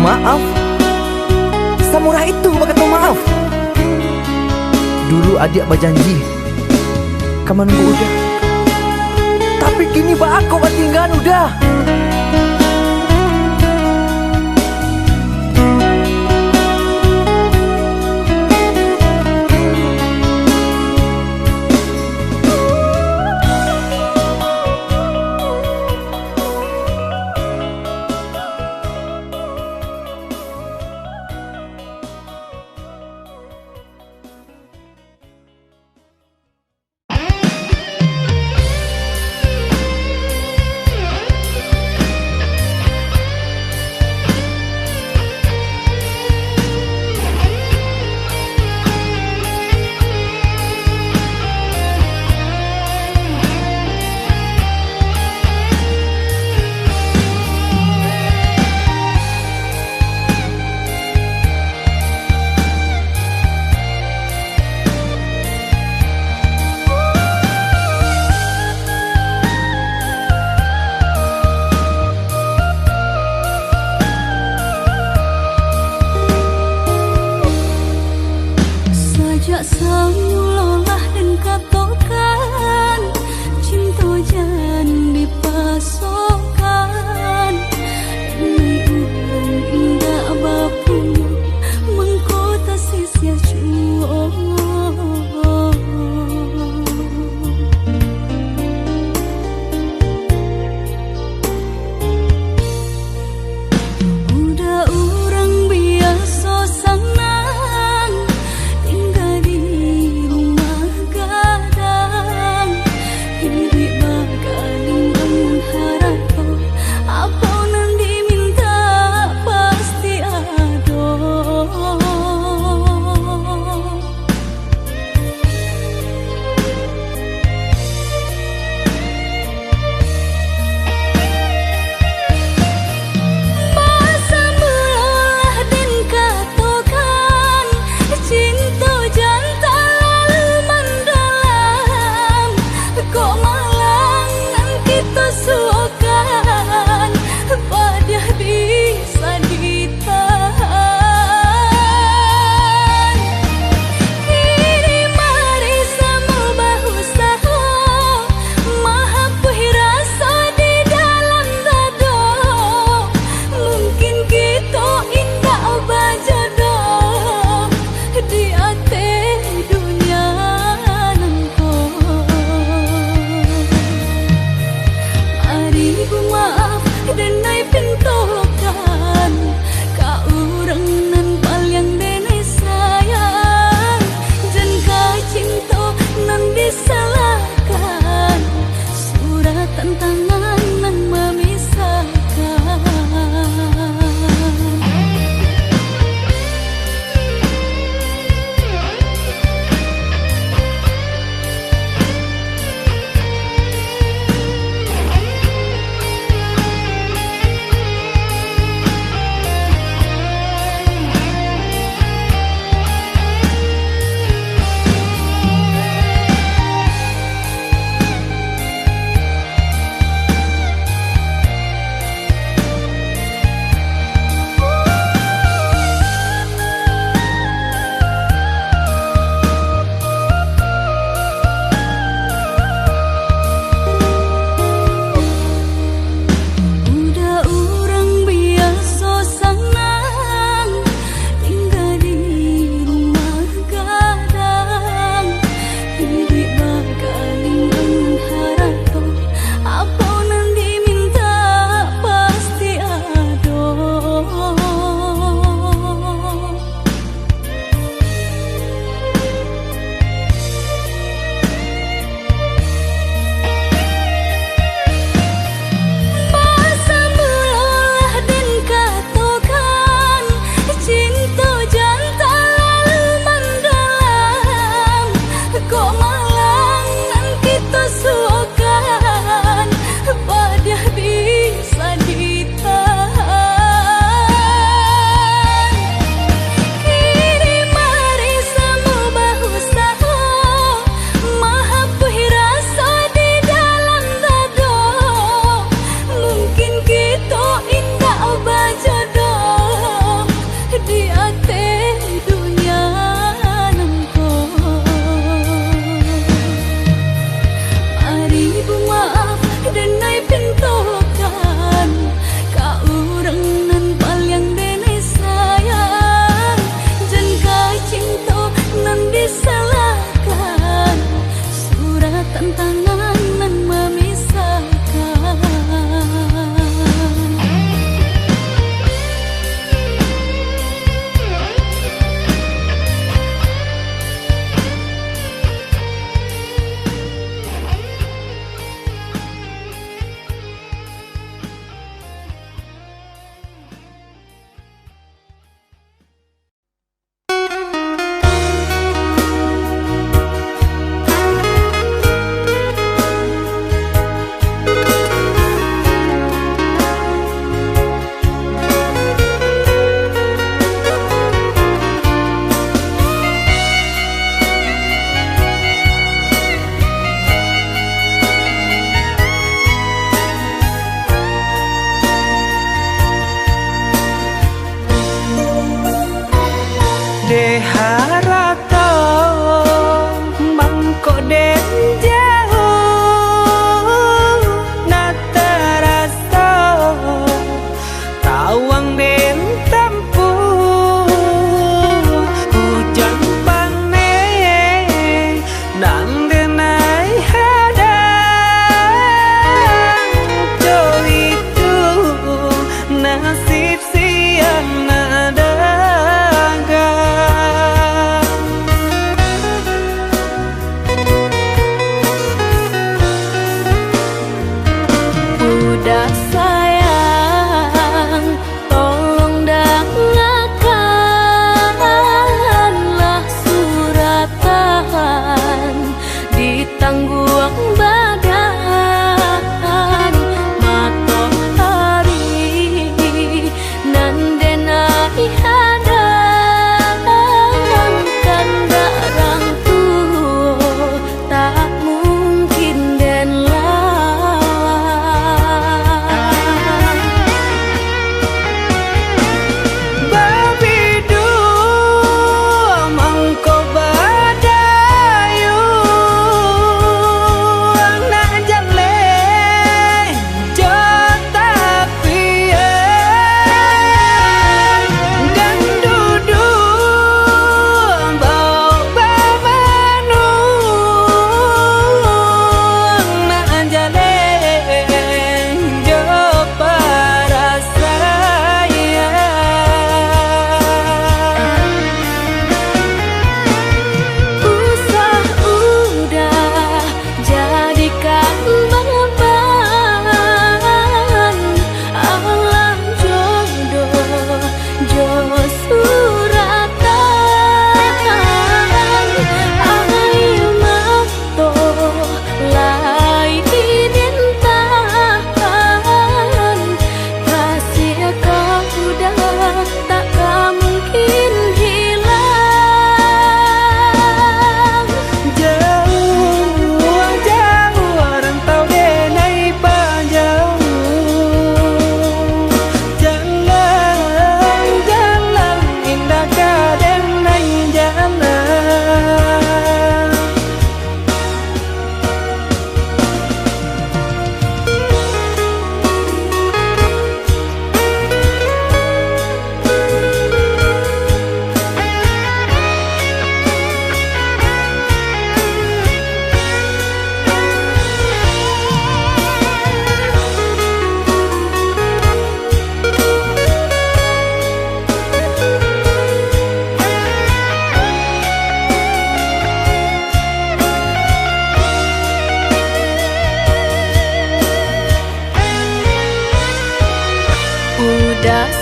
Maaf, samurah itu bakal maaf. Dulu adik berjanji kamu nunggu udah, tapi kini aku tinggal udah.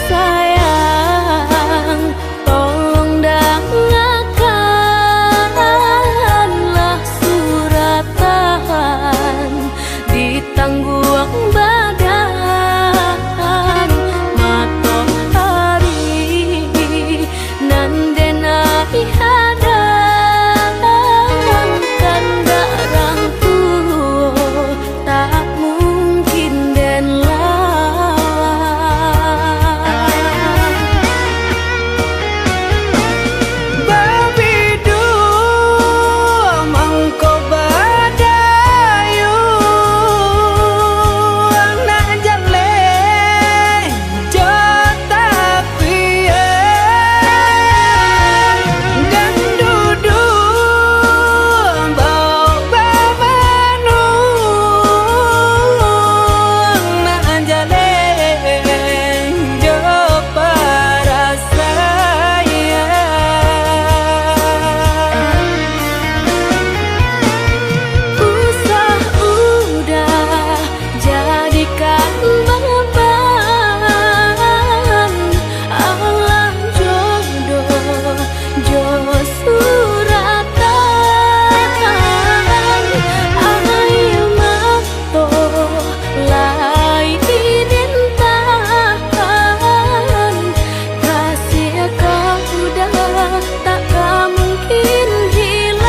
sayang, tolong dengarkanlah suratan di tangguang badan matahari nan denai hadang kandarang tuo tak mungkin den lawan Babidu mangko badayu anak jale jota piye dan dudu bau babanu anak jale jo para saya usah udah jadikan beban Allah jodoh jo suratan ayo mato lai dintahan kasih kau udah tak mungkin hilang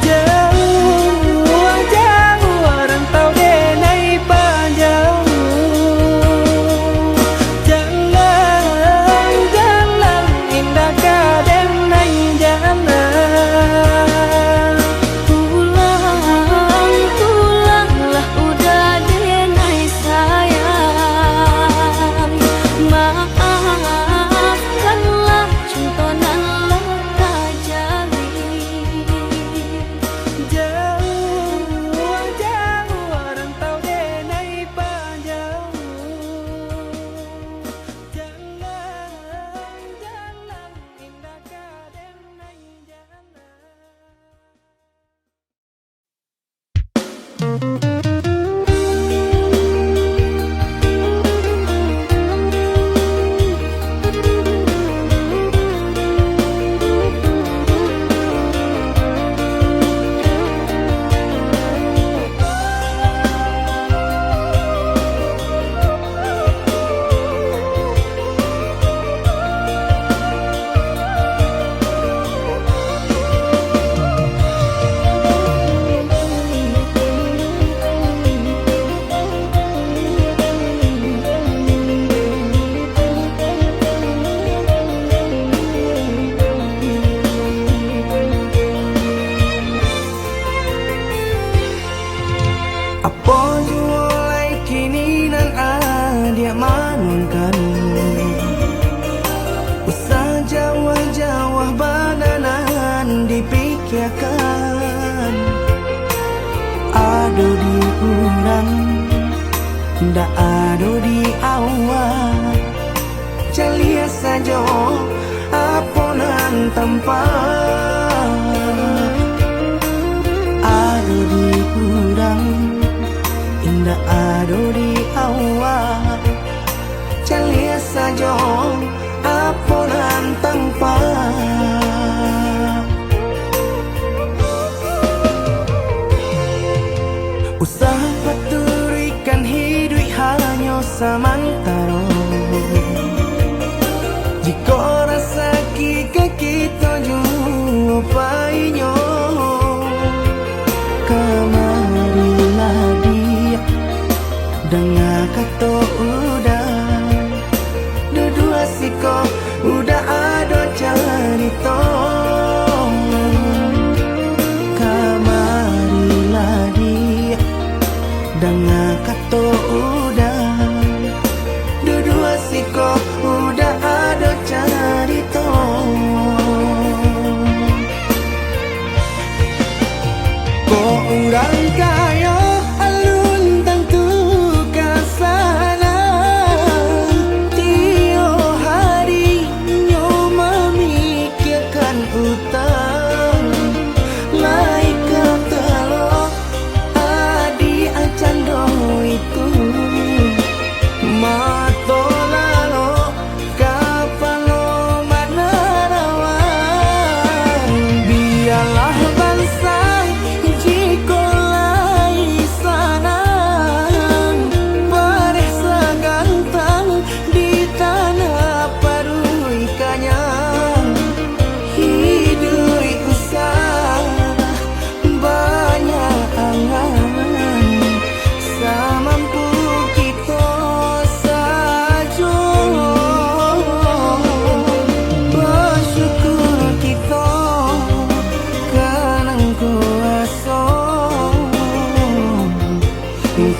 jauh jauh rantau denai panjang jalan jalan indah kadenai jalan pulang pulanglah udah denai sayang maafkanlah contonan leka jalin jauh jauh rantau denai panjang jalan jalan indah kadenai jalan Apa mulai kini nan adia manun kanu usah jawah-jawah bananan dipikirkan ado di urang ndak ado di awak calia saja aponan tempat ado di urang indah ado di awak calia saja aponan tempat usaha paturikan hidup hanya samantara jika rasa kita jumpai kamarilah dia dengar kata udah dua siko udah ada cerita kamarilah dia dengar kata udah dua siko udah ada cerita kok urang kaya alun tentu kasana tio hari nyo memikirkan utang laik ketelo adi acan do itu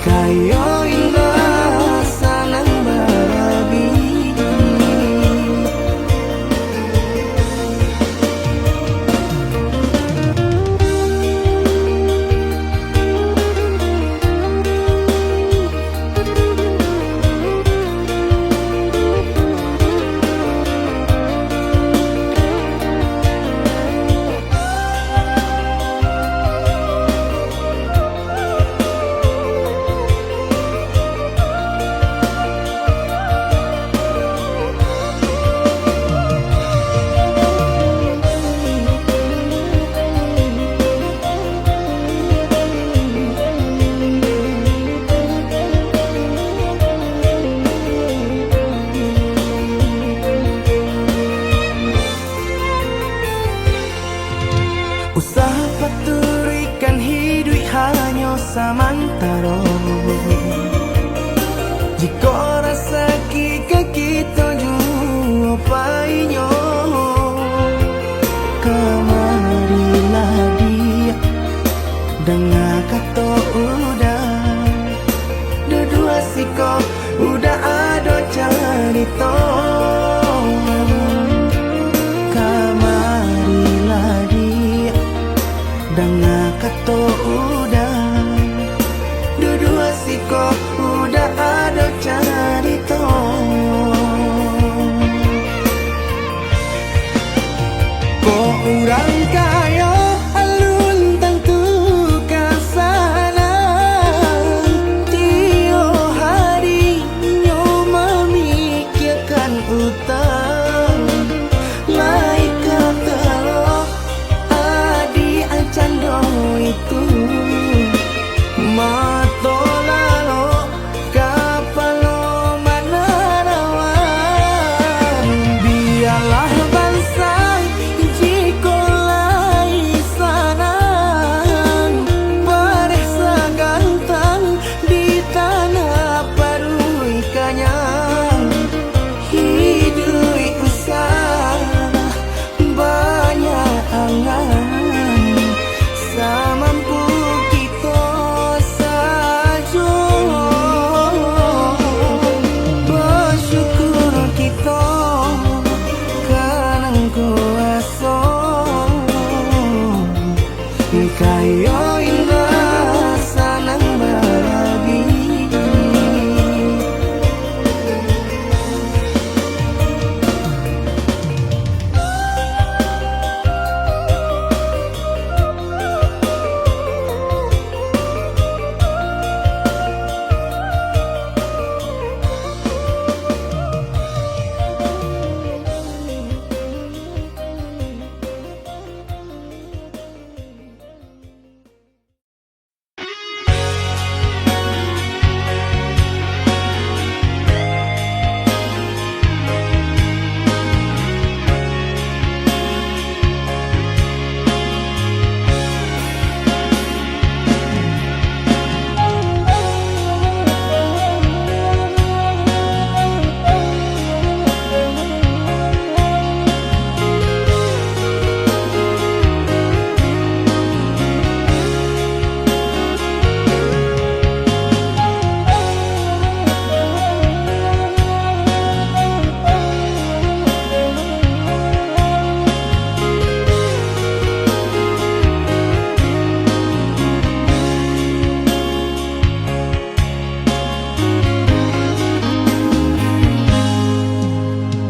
kayo indah sanang babi. Usaha paturikan hidup hanya samantara. Jika rasa kita jua painyo, kamarilah dia dengar kata udah. Dua siko udah ada cerita. Kamarilah dia dengar kata udah. Dua siko udah ada cerita. Kok orang kaya alun tentu kasalan. Tio hari nyo memikirkan utang. Lai kata lo adi acando itu. Mato lalo kapalo manarawan. Biarlah bangsa jiko lai sanang. Paresa gantang di tanah parui kanyang. Hidup usah banyak angan. Samampu kita saja. Bersyukur kita kanang kuasa. Kayo indah sanang babi.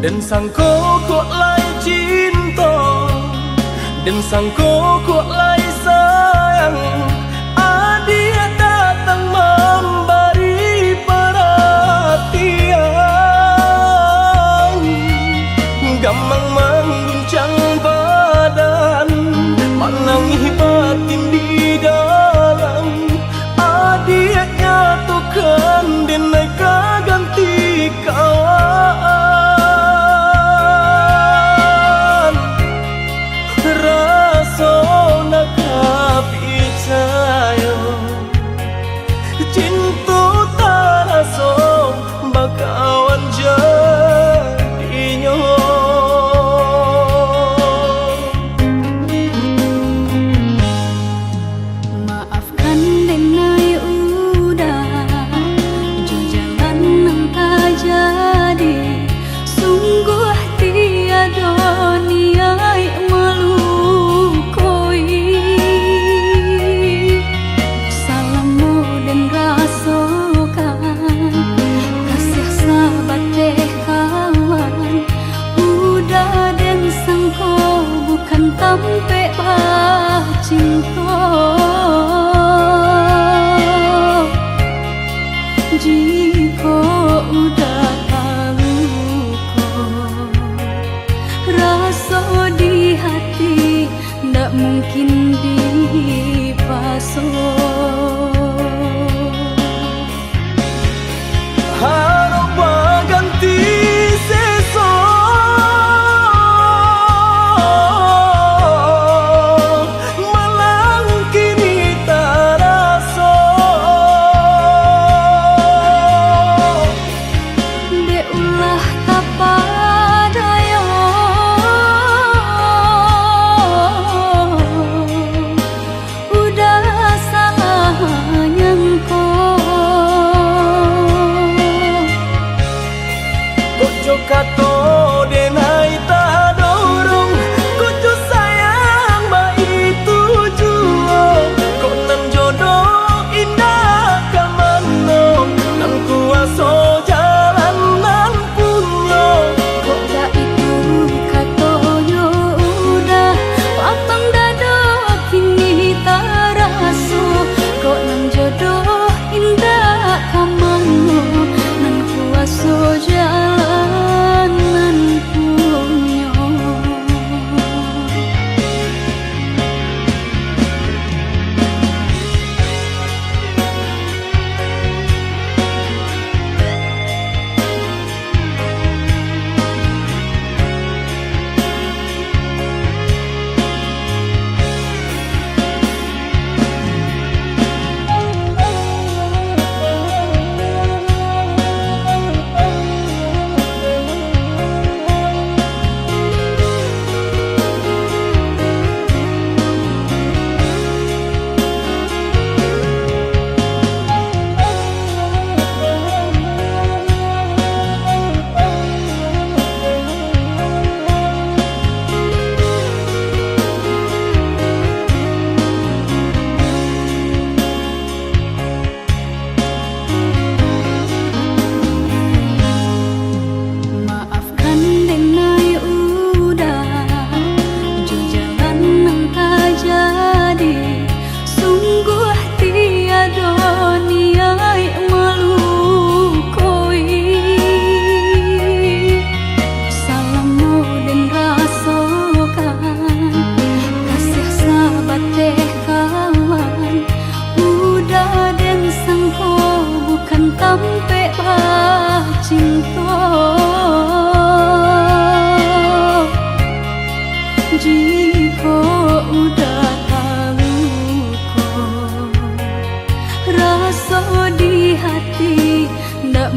Dan sangko kok lai cinta, dan sangko kok lai sayang. Adia datang memberi perhatian. Gamang mengguncang badan, menangis batin di dalam. Adia nyatukan dan naika ganti kawan. Rasa nak bicara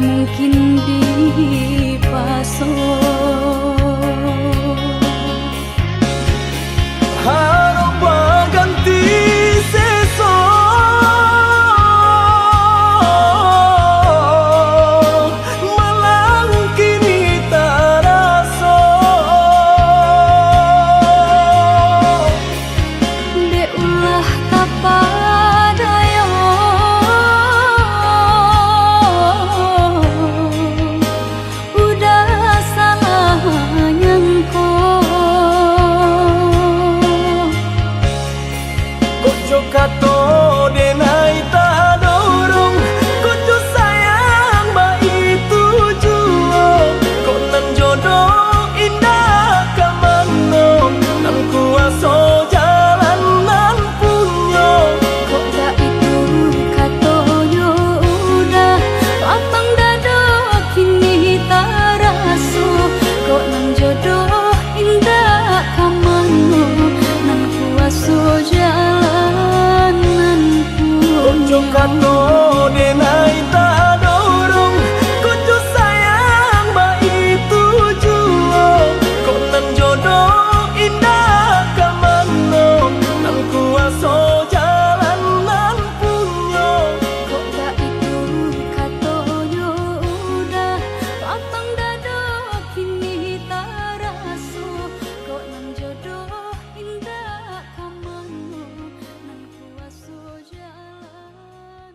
mungkin dipaso. Harap ganti seso malang kini taraso. De ulah kapadayo udah salah nyangko. Kojo kato denai tak dorong, kojo sayang ba itu juo. Kok nan jodoh indah kamano, nan kuaso jalan nan punyo. Kok gak itu katoyo udah lapang dado kini taraso. Kok nang jodoh indah kamano, nang kuaso jalanan Kojo punyo. kato denai tak dorong, kojo sayang ba itu juo. Kok nan jodoh indah kamano, nan kuaso jalan nan punyo. Kok gak itu katoyo udah lapang dado kini taraso. Kok nang jodoh indah kamano, nang kuaso jalanan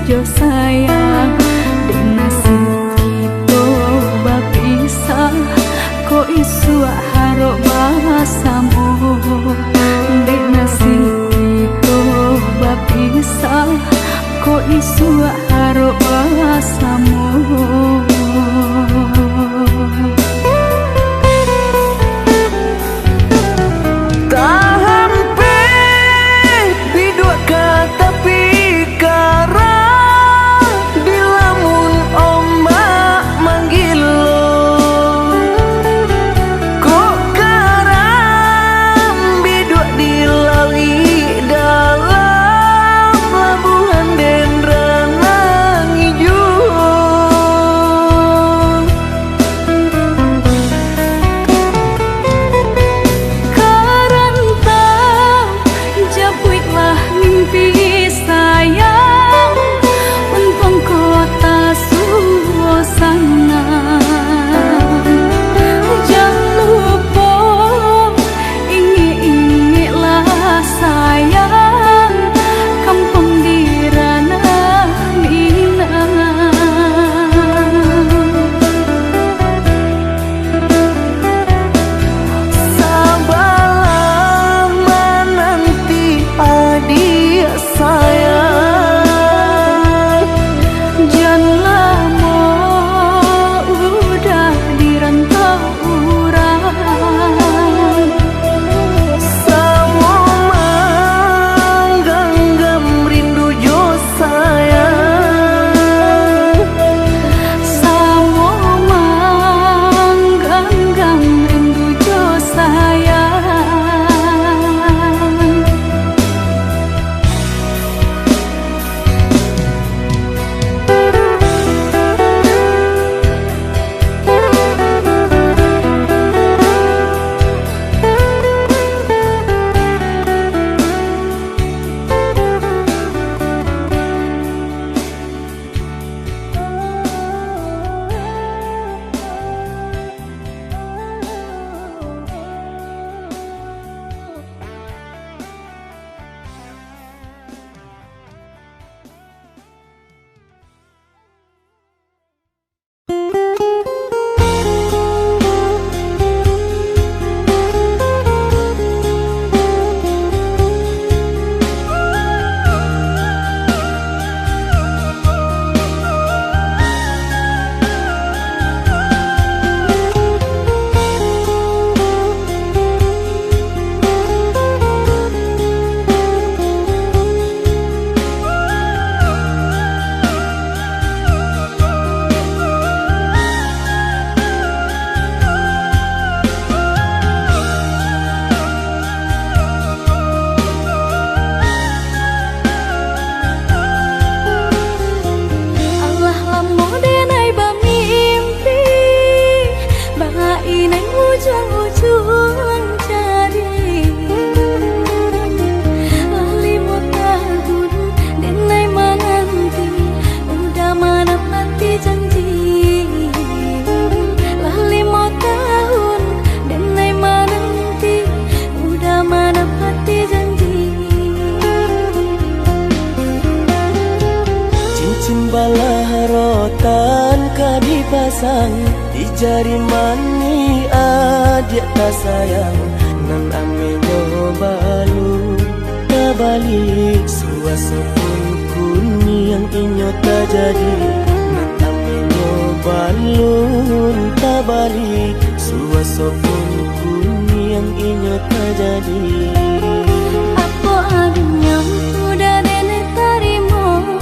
jo sayang dek nasib kita bapisah ko isu haro basamu dek nasib kita bapisah ko isu haro basamu. Di jari mani adik tak sayang nan amenyo balu tak balik suasa pun kuni yang inyo tak jadi nan amenyo balu tak balik suasa pun kuni yang inyo tak jadi. Apa adanya udah nenek tarimo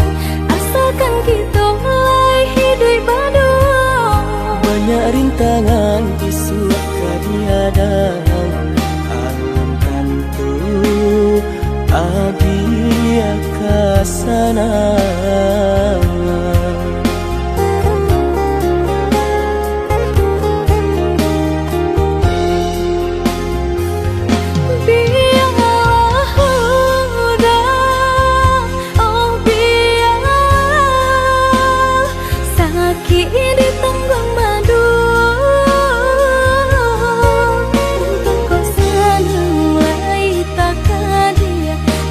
asalkan kita mulai hidup baru. Banyak rintangan isu kadiadang alam tentu adia kasana.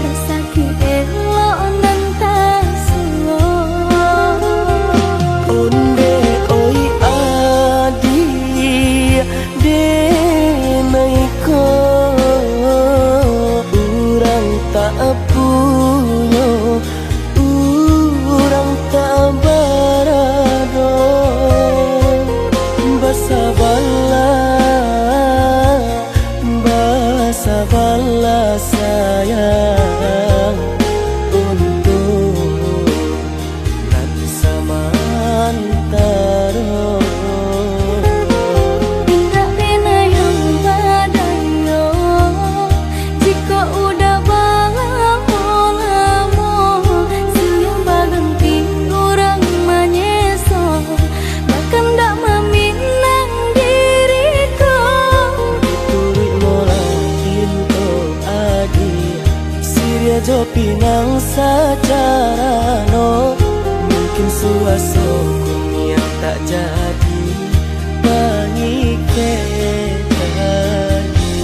Rasa ki elok nan tak suwo mungkin suasoku yang tak jadi mengikir lagi.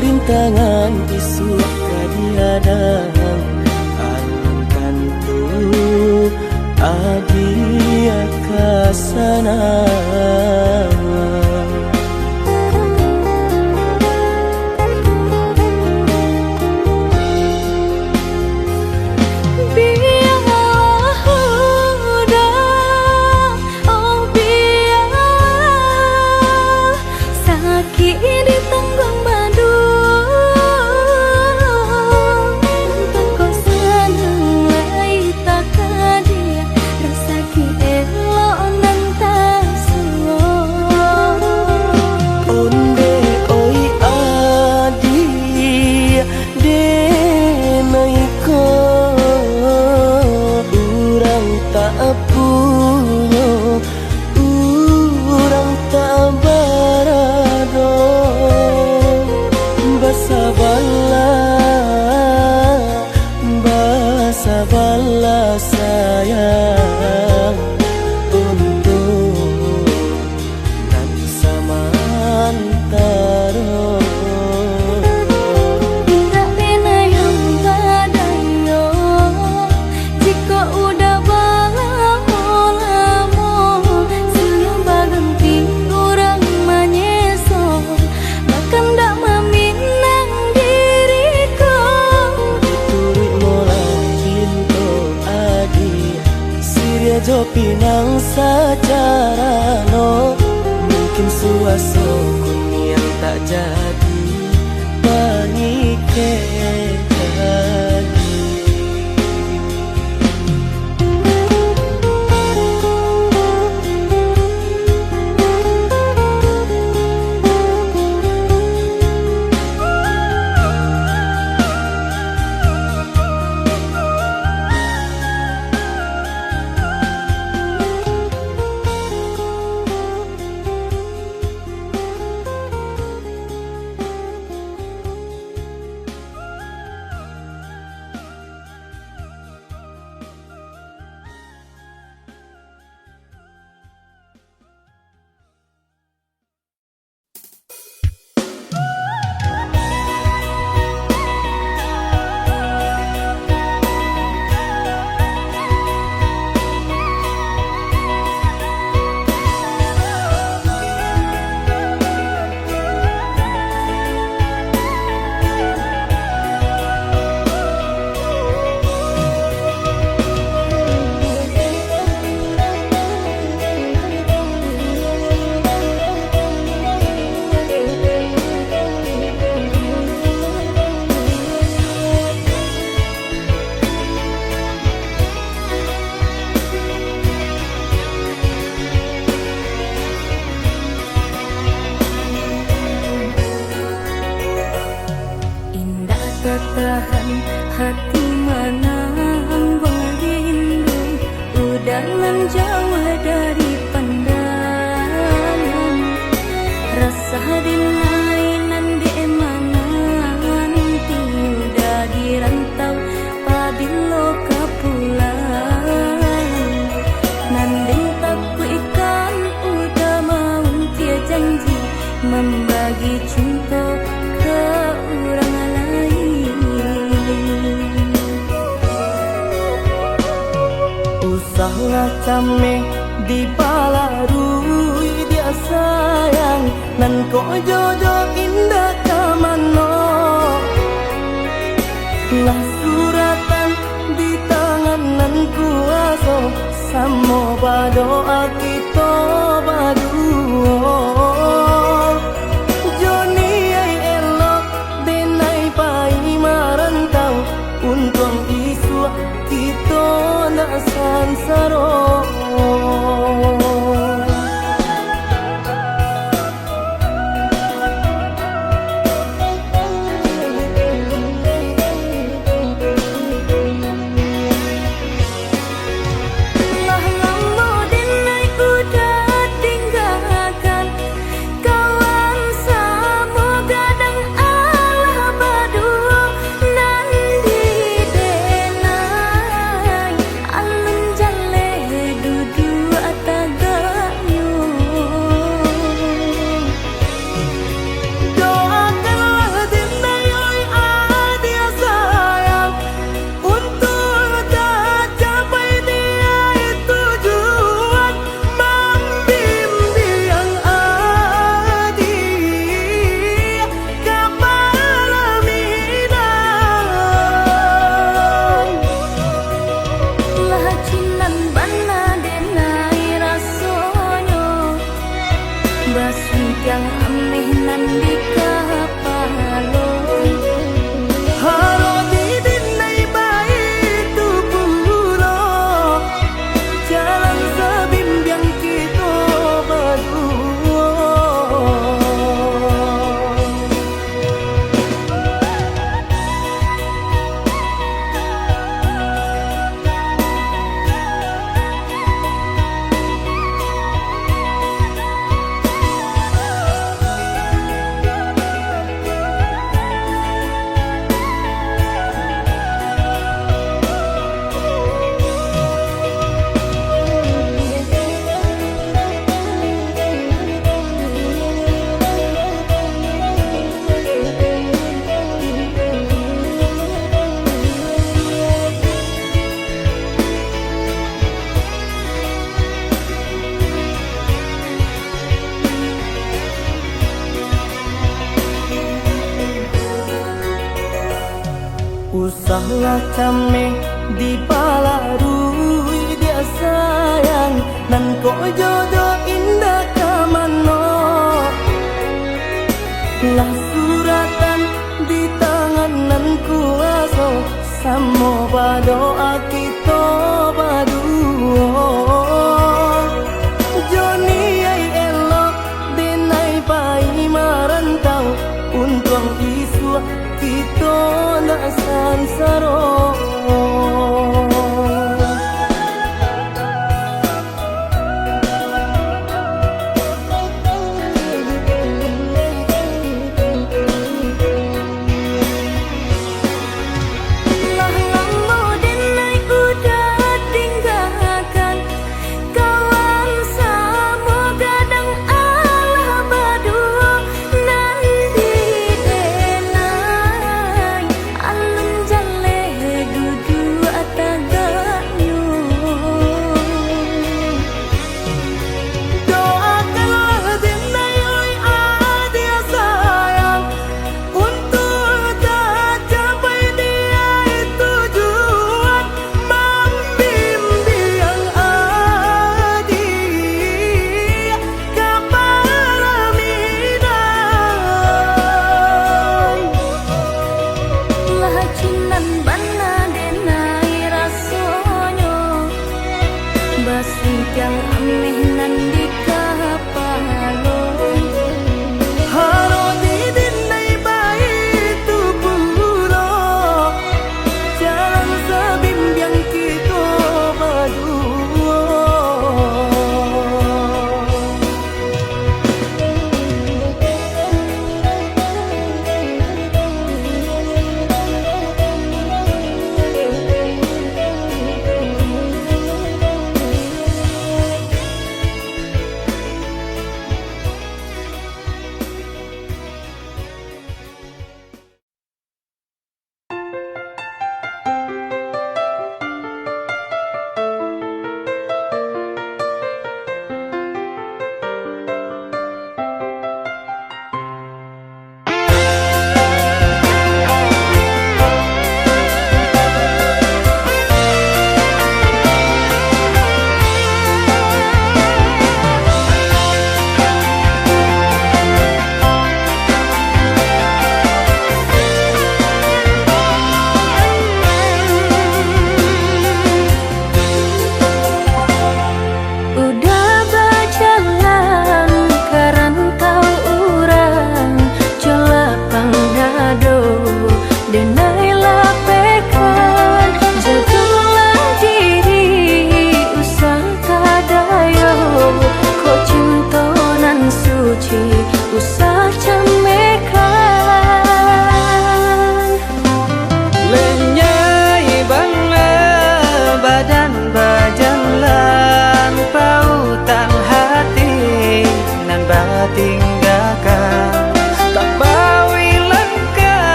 Rintangan isu kadiadang alam tentu adia kasana. Sabarlah sayang untuk nanti samantara. Tak pena yang badayo jika udah lamo siang berhenti orang menyeso bahkan tak meminang diriku turut mola Siria jo pinang secara no mungkin suasoku yang tak jadi mengikir lagi. Tertahan hati menang berindu udahan jauh dari pandangan rasa dilainan di emanan udah dirantau pabilo kepulang nanding takku ikan udah mau tia janji membagi cinta ke orang lain. Usahlah cameh di balarui dia sayang nan ko jodoh indah kamano. Lah suratan di tangan nan kuaso, samo badoa kita baduo. Joni ay elok denay pai marantau, untung isu kita nak sansaro. Yang ameh nan di kapalo Haro di dinay baik tu pulo, jalan sebimbiang kita berdua. Usahlah kami di palarui dia sayang, nan ko jodoh indah kamano. Lah suratan di tangan nan kuaso, samo badoa kita baduo. Joni ay elok denay pai marantau, untung isu kita nak sansaro. Alun jale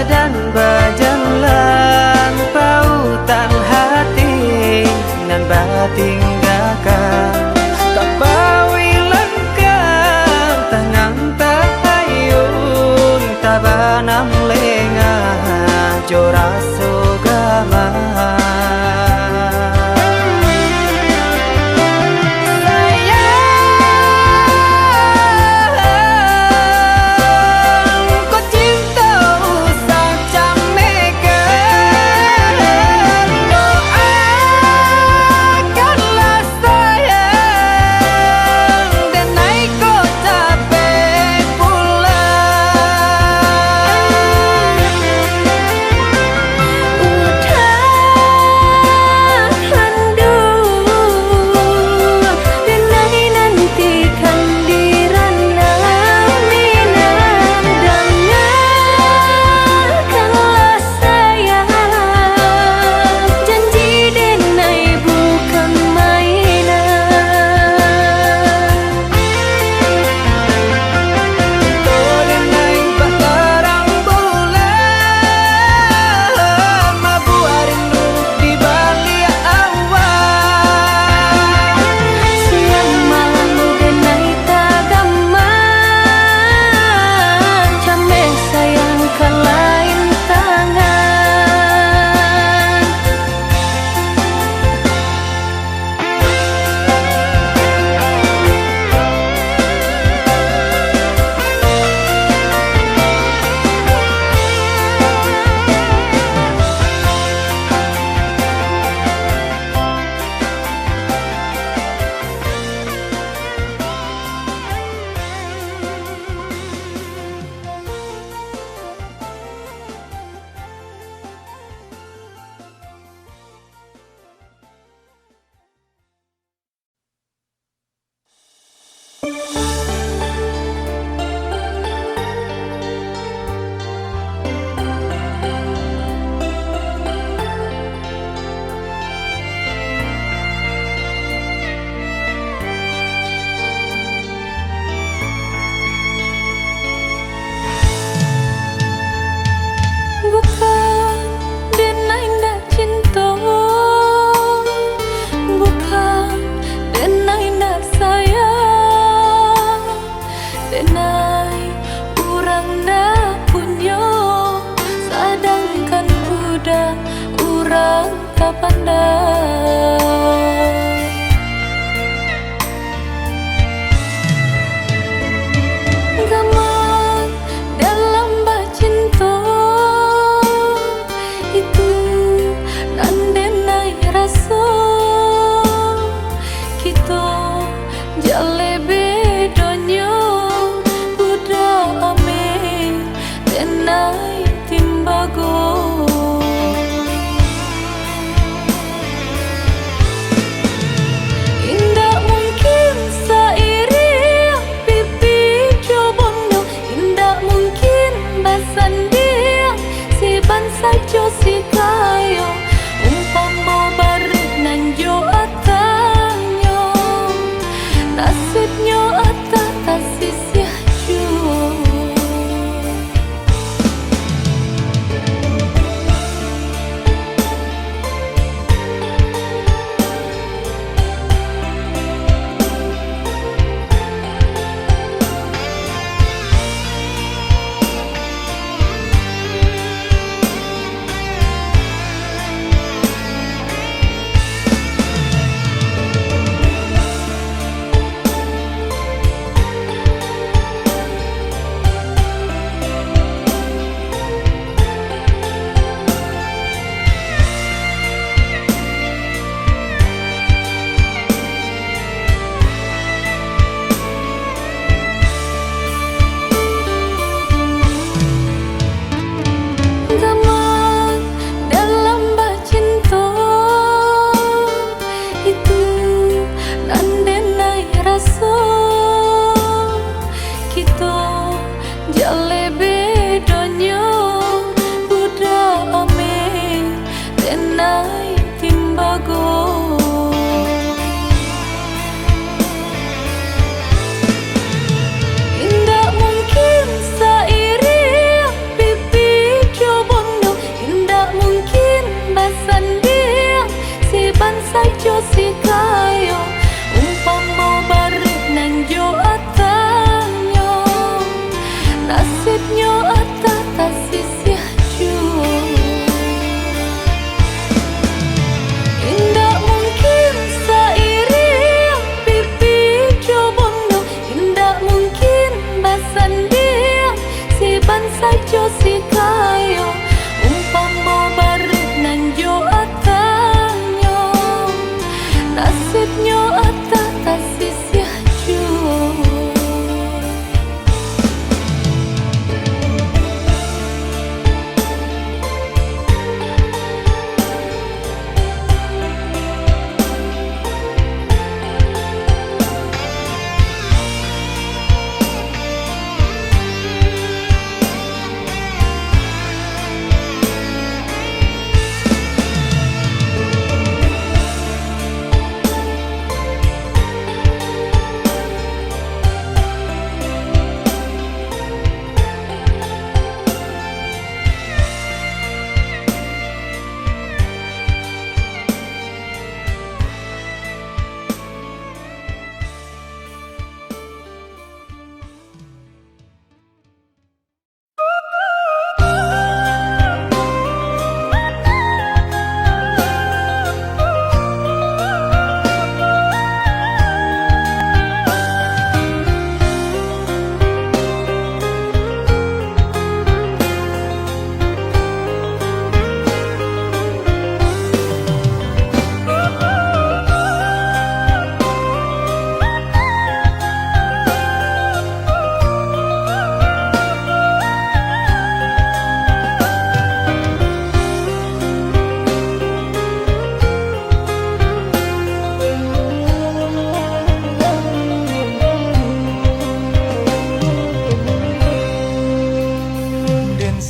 dan berjalan pautan hati nan batin gakang tak bawi langkah tanang tahayun tabanam lengah joraso gama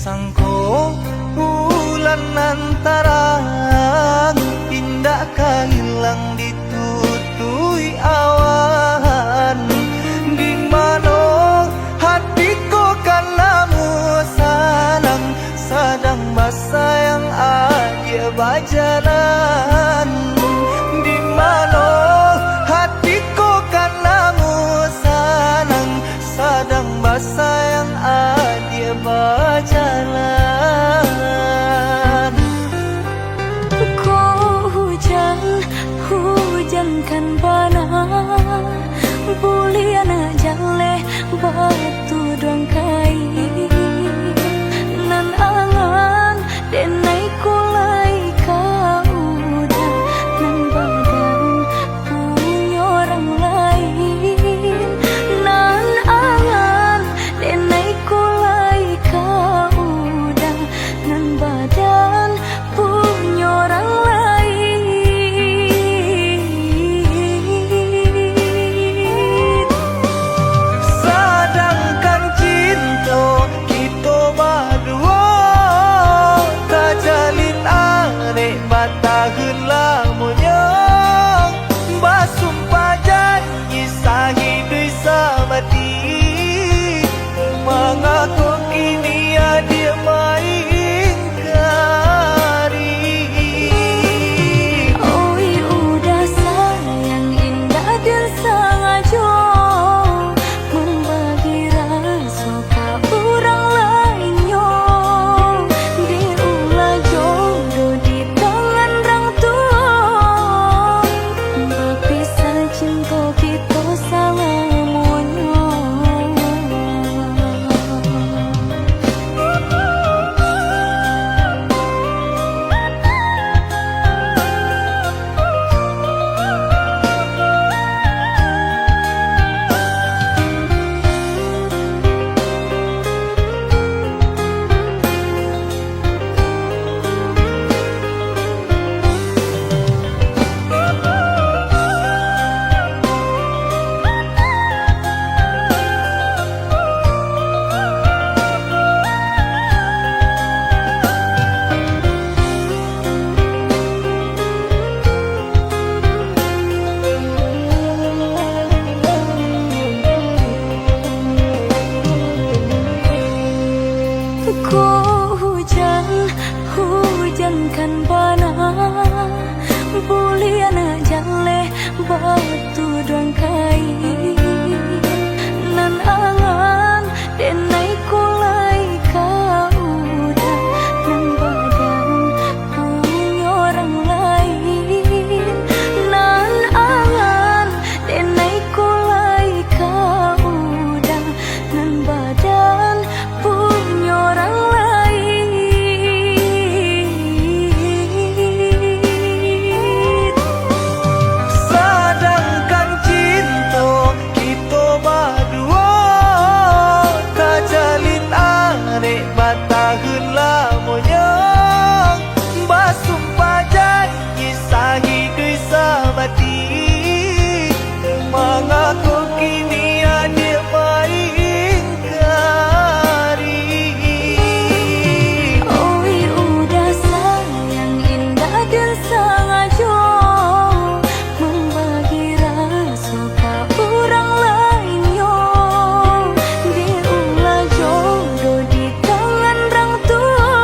sangko bulan antarang indah kahilang ditutui awan. Di mana hatiku kan lamu sanang sadang basayang adia bajalan. Di mana hatiku kan lamu sanang sadang basayang adia bajalan. Kau hujan, hujankan bana buliana jale batu dong kai nan angan denai kulai kau udah nan badan punya orang lain nan angan denai kulai kau udah nan badan punya orang lain. Sedangkan cinta kita berdua tak jalin arek bataheun lamunnya basumpah janji sahidui sabati mengaku kini dia main kari. Oi udah sayang indah dan sengaja membagi rasa ke orang lainnya. Diulah jodoh di tangan orang tua, berpisah cinta kita selamanya. Kau hujan, hujankan bana buliana jale batu dong kai nan angan denai kulai kau udah nan badan punya orang lain nan angan denai kulai kau udah nan badan punya orang lain. Sedangkan cinta kita berdua tak jalin arek bataheun lamunnya basumpah janji sahidui sabati mengaku kini dia main kari. Oi udah sayang indah dan sengaja membagi rasa ke orang lainnya. Diulah jodoh di tangan orang tua,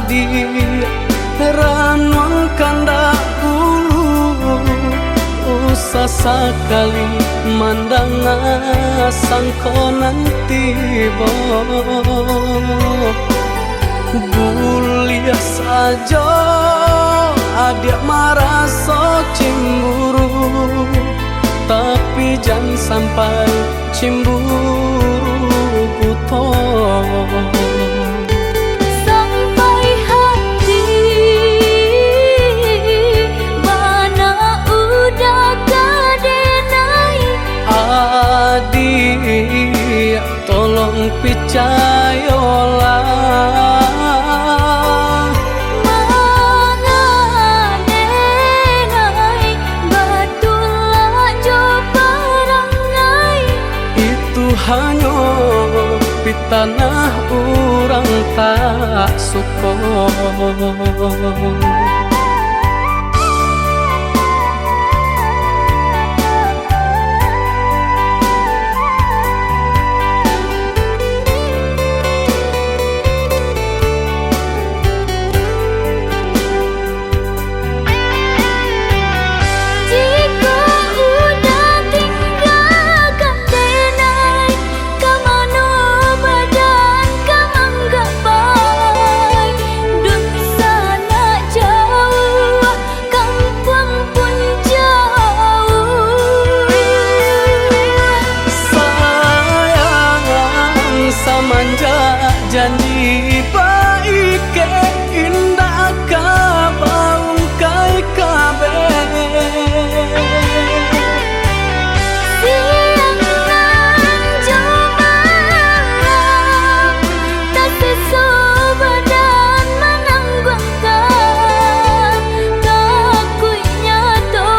adi ranong kandak ulu usah sekali mandang sangko nanti buliah saja adik merasa cemburu, tapi jangan sampai cemburu buto. Sampai hati mana udah kadenai. Adik tolong percayalah, hanya di tanah orang tak suka. Janji baik ke indah kabaung kai kabe siang nan jumalang tak sesubadan menanggungkan kakunya to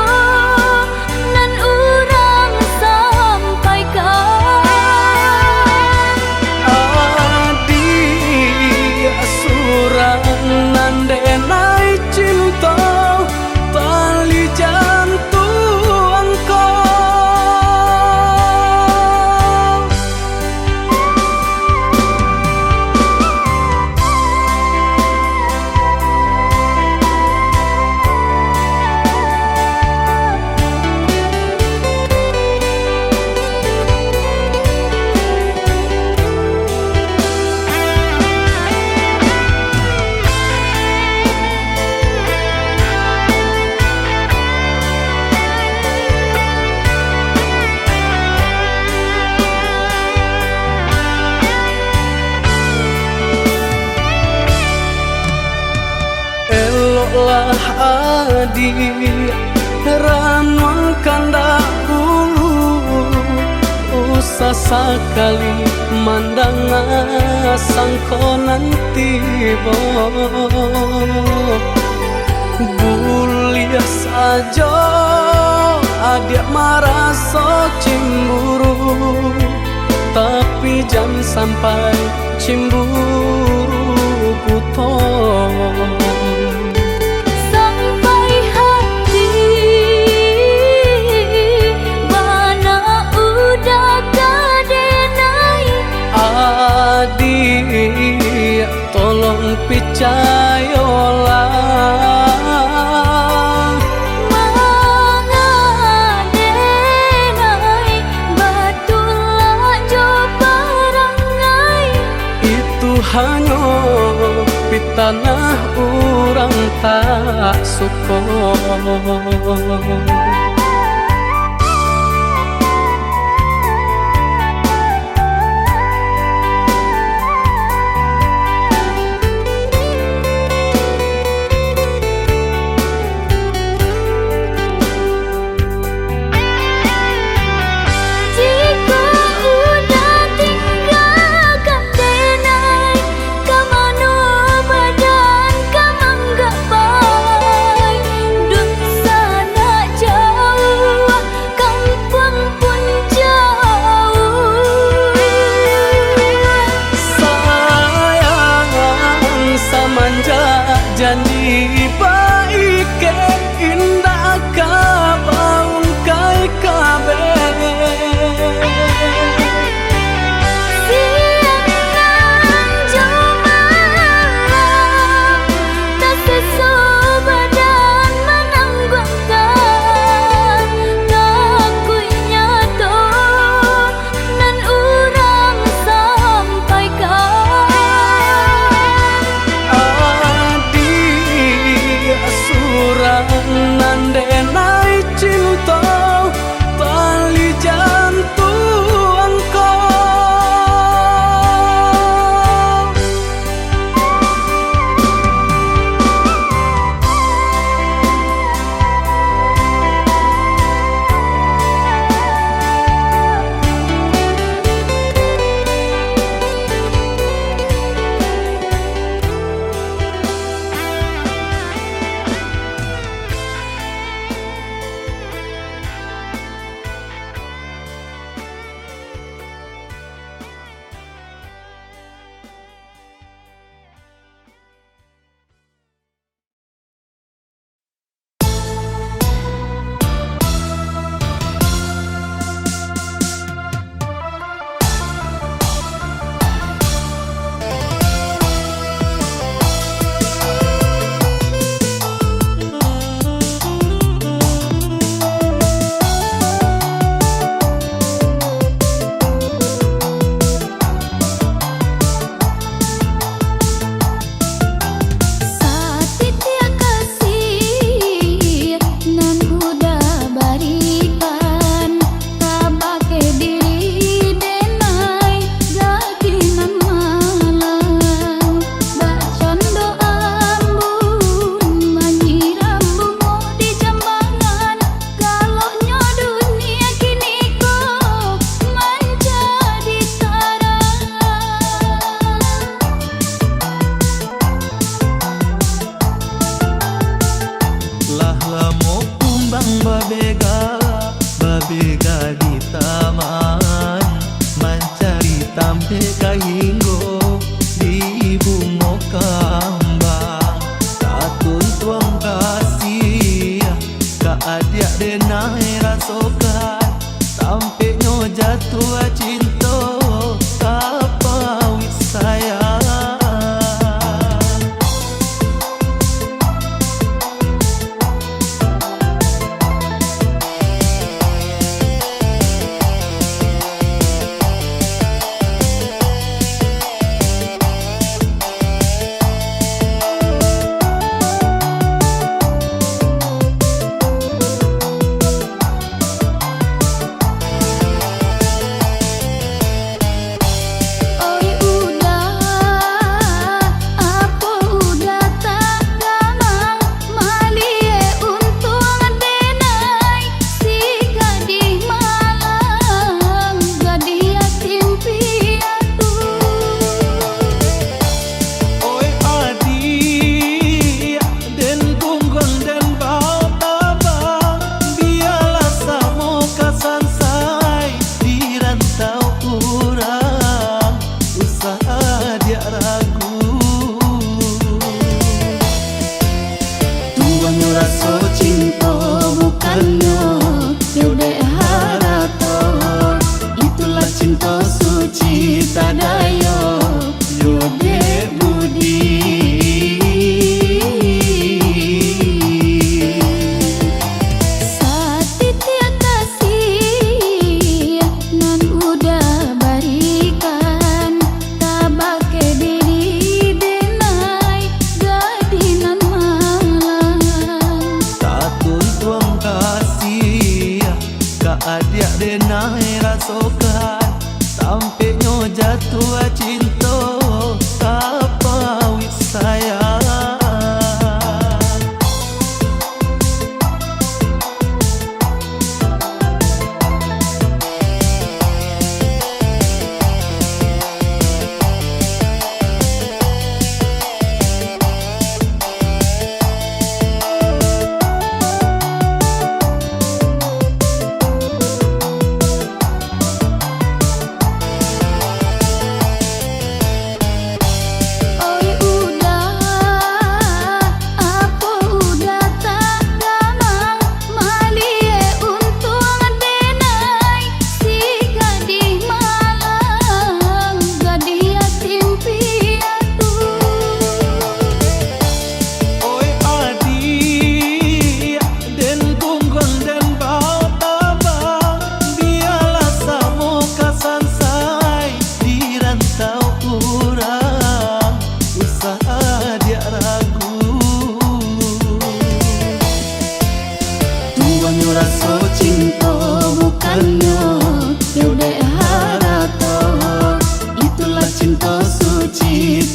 nan urang sampaikan. Nandenai cinta tali jantung kau. Eloklah adik ranong kandak ulu usah sekali mandang sangko nanti buliah saja adik merasa cemburu, tapi jangan sampai cemburu buto. Sampai hati mana udah kadenai. Adik tolong percayalah, mangadenai batulah jo parangai. itu hanya di tanah orang tak suka. Badan kamang gak baik, dun sana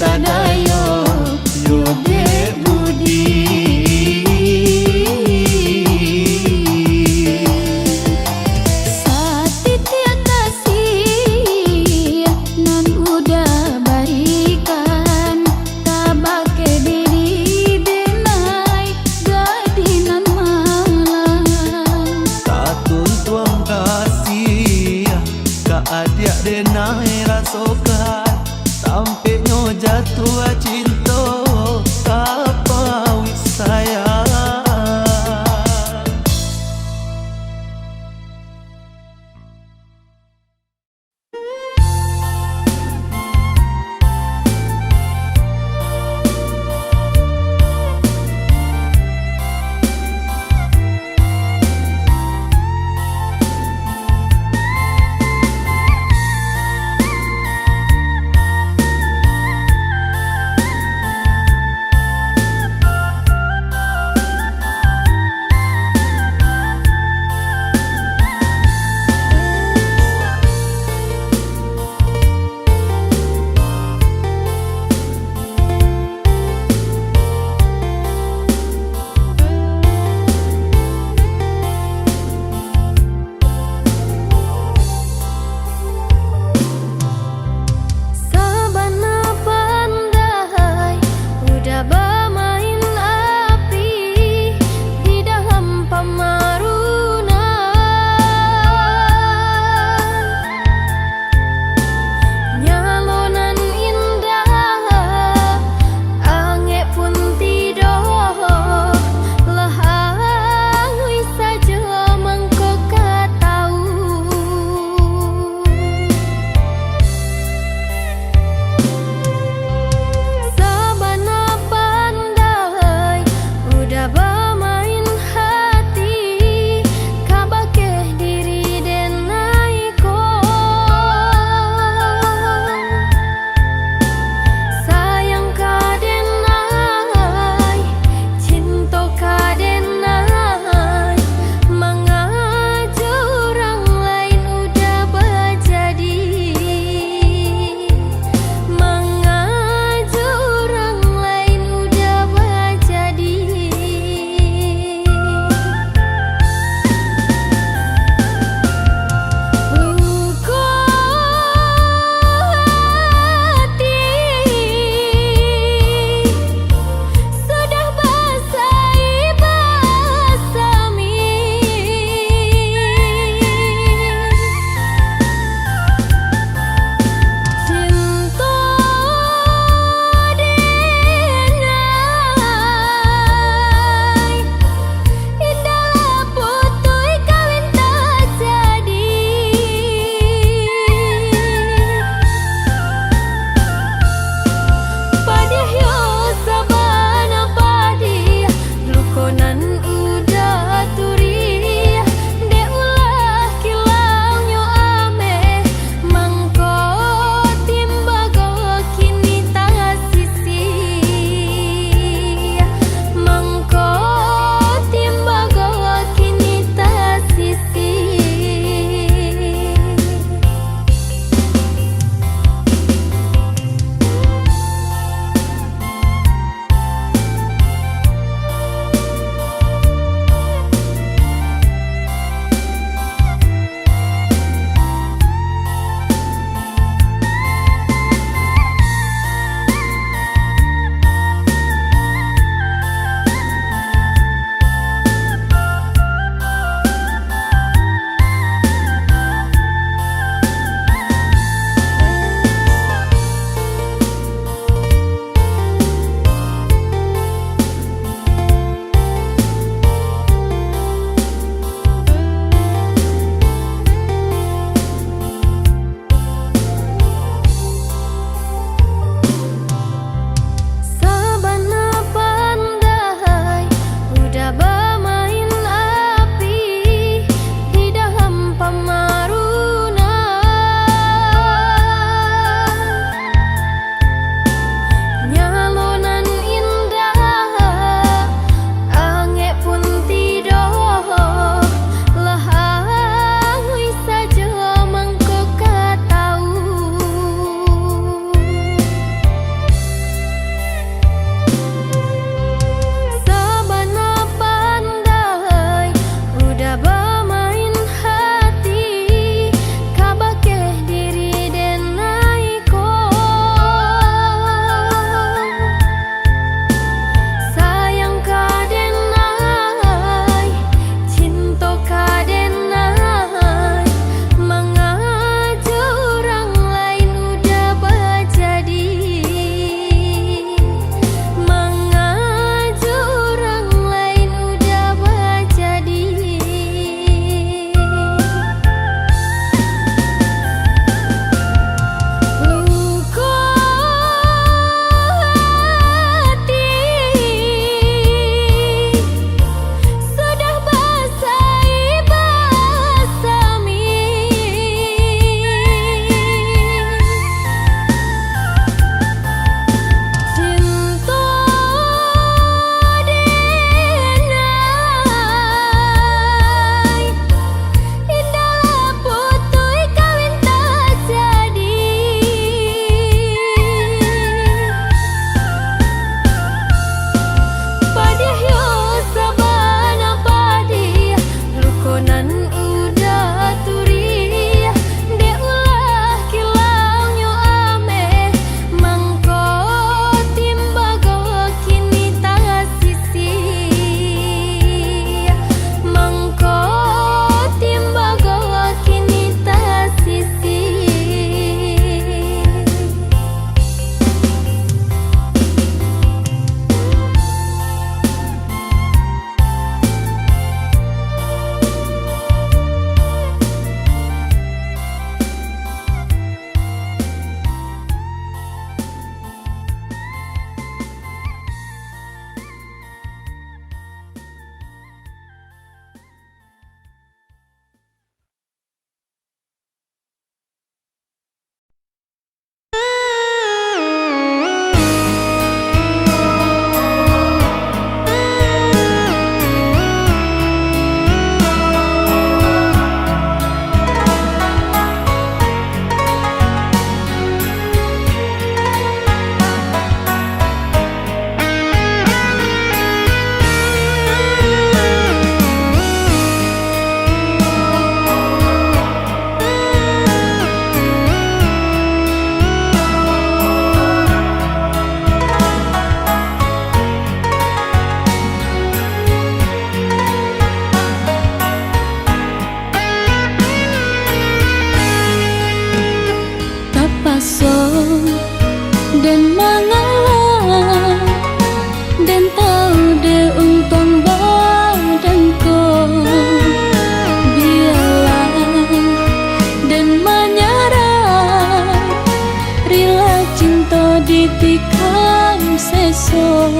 sadayo yo dek budi. Satitia kasih nan udah baikan tabake diri denai gadinan malang. Tatun tuang kasih ka adik denai rasokan sampai nyo jatuh cinta kapawi sayang.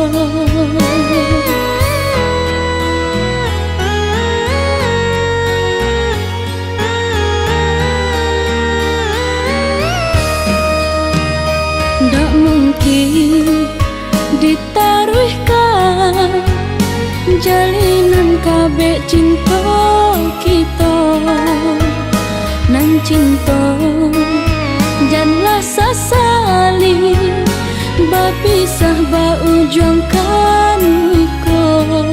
Ndak mungkin ditaruhkan jalinan kabeh cinta kita nan cinta janganlah sesali bapisah baujungkan kau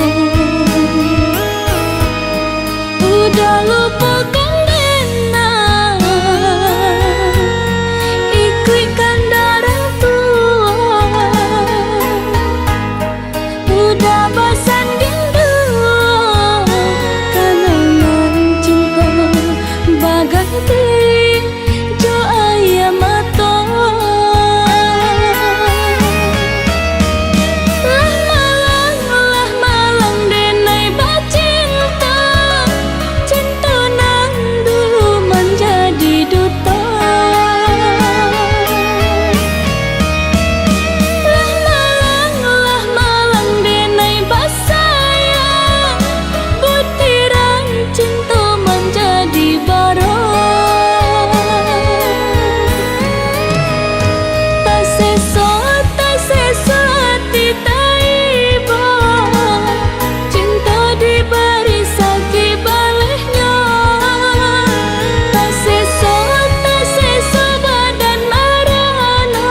udah lupakan dena ikutkan darah tua udah bosan rindu kenangan cinta bagai jo ayam mata lah malang denai bacinta cinta nang dulu menjadi duta lah malang denai basayang butiran cinta menjadi barang tak seso hati taiba cinta diberi sakit balehnya tak seso badan marana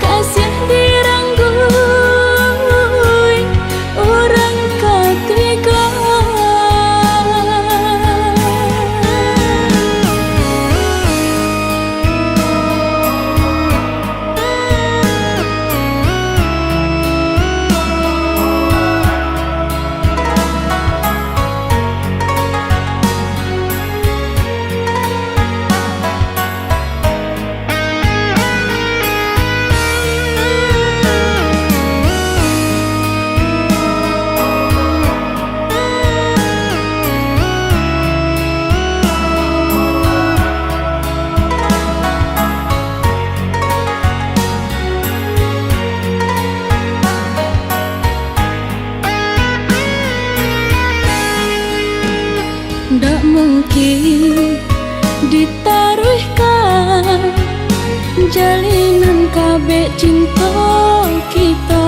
kasih diranggui orang ketiga ndak mungkin ditaruhkan jalinan kabeh cinta kita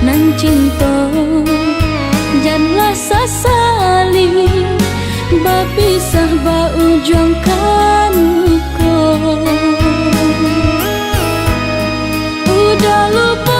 nan cinta janganlah sesali bapisah baujungkan kau udah lupa